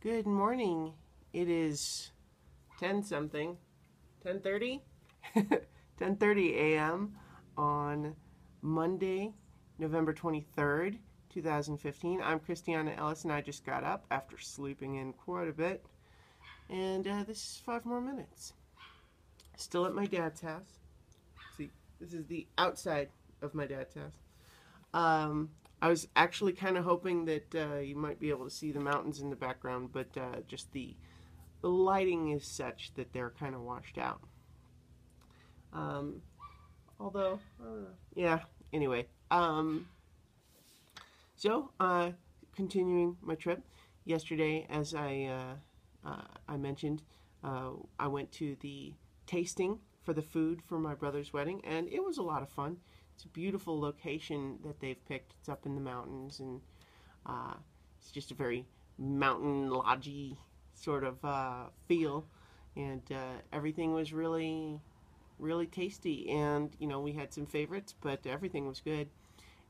Good morning. It is 10 something, 10:30, 10:30 a.m. on Monday, November 23rd, 2015. I'm Christiana Ellis and I just got up after sleeping in quite a bit. And this is 5 more minutes. Still at my dad's house. See, this is the outside of my dad's house. I was actually kind of hoping that you might be able to see the mountains in the background, but just the lighting is such that they're kind of washed out. Um, Although, yeah. Anyway, so continuing my trip yesterday, as I mentioned, I went to the tasting for the food for my brother's wedding, and it was a lot of fun. It's a beautiful location that they've picked. It's up in the mountains, and uh, it's just a very mountain lodgy sort of feel, and everything was really tasty. And we had some favorites, but everything was good.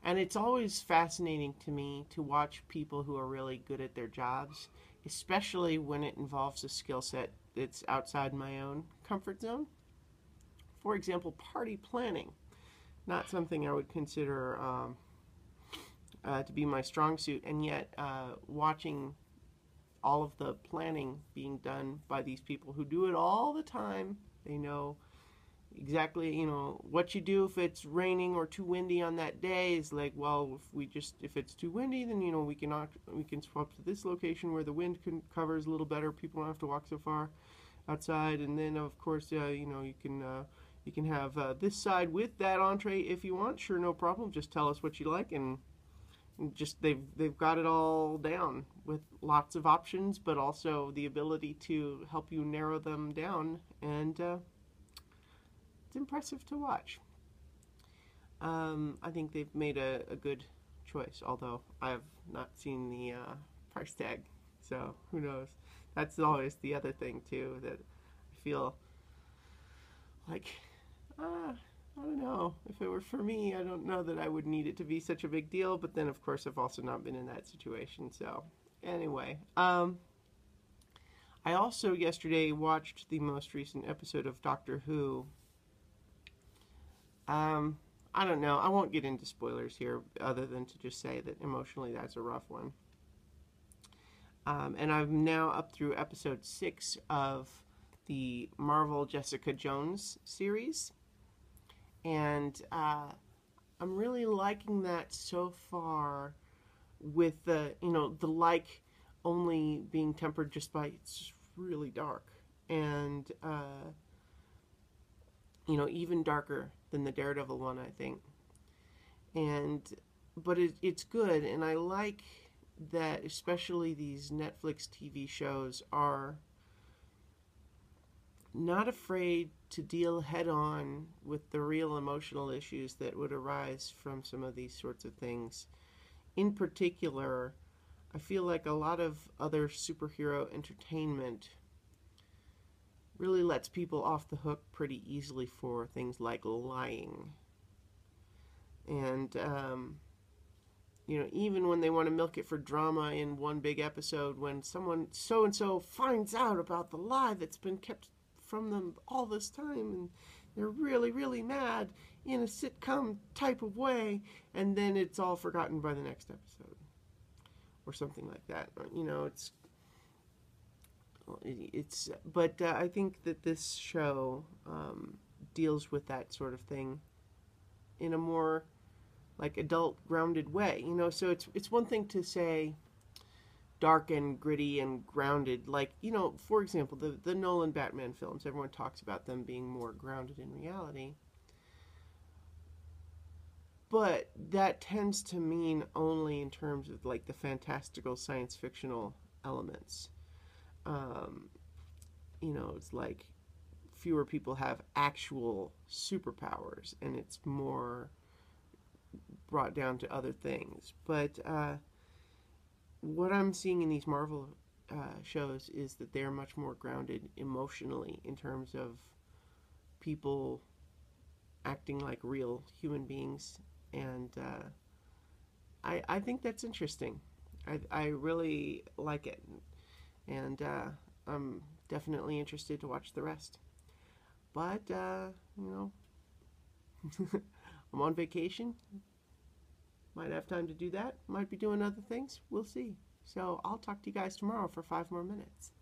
And it's always fascinating to me to watch people who are really good at their jobs, especially when it involves a skill set that's outside my own comfort zone. For example, party planning. Not something I would consider to be my strong suit, and yet watching all of the planning being done by these people who do it all the time. They know exactly, what you do if it's raining or too windy on that day. Is like, well, if it's too windy, then we can swap to this location where the wind covers a little better. People don't have to walk so far outside, and then of course, you can have this side with that entree if you want. Sure, no problem. Just tell us what you like, and just they've got it all down with lots of options, but also the ability to help you narrow them down, and it's impressive to watch. I think they've made a good choice, although I've not seen the price tag, so who knows. That's always the other thing too, that I feel like I don't know. If it were for me, I don't know that I would need it to be such a big deal. But then, of course, I've also not been in that situation. So, anyway, I also yesterday watched the most recent episode of Doctor Who. I don't know. I won't get into spoilers here, other than to just say that emotionally, that's a rough one. And I'm now up through episode 6 of the Marvel Jessica Jones series. And I'm really liking that so far, with the like only being tempered just by it's just really dark, and even darker than the Daredevil one, I think. And but it's good, and I like that, especially these Netflix TV shows are not afraid to deal head on with the real emotional issues that would arise from some of these sorts of things. In particular, I feel like a lot of other superhero entertainment really lets people off the hook pretty easily for things like lying. And, even when they want to milk it for drama in one big episode, when someone so and so finds out about the lie that's been kept from them all this time, and they're really, really mad in a sitcom type of way, and then it's all forgotten by the next episode or something like that. But I think that this show deals with that sort of thing in a more like adult, grounded way. So it's one thing to say dark and gritty and grounded, like, for example, the Nolan Batman films. Everyone talks about them being more grounded in reality, but that tends to mean only in terms of like the fantastical science fictional elements. um, it's like fewer people have actual superpowers, and it's more brought down to other things. But what I'm seeing in these Marvel shows is that they're much more grounded emotionally in terms of people acting like real human beings, and I think that's interesting. I really like it, and I'm definitely interested to watch the rest. But you know, I'm on vacation. Might have time to do that. Might be doing other things. We'll see. So I'll talk to you guys tomorrow for 5 more minutes.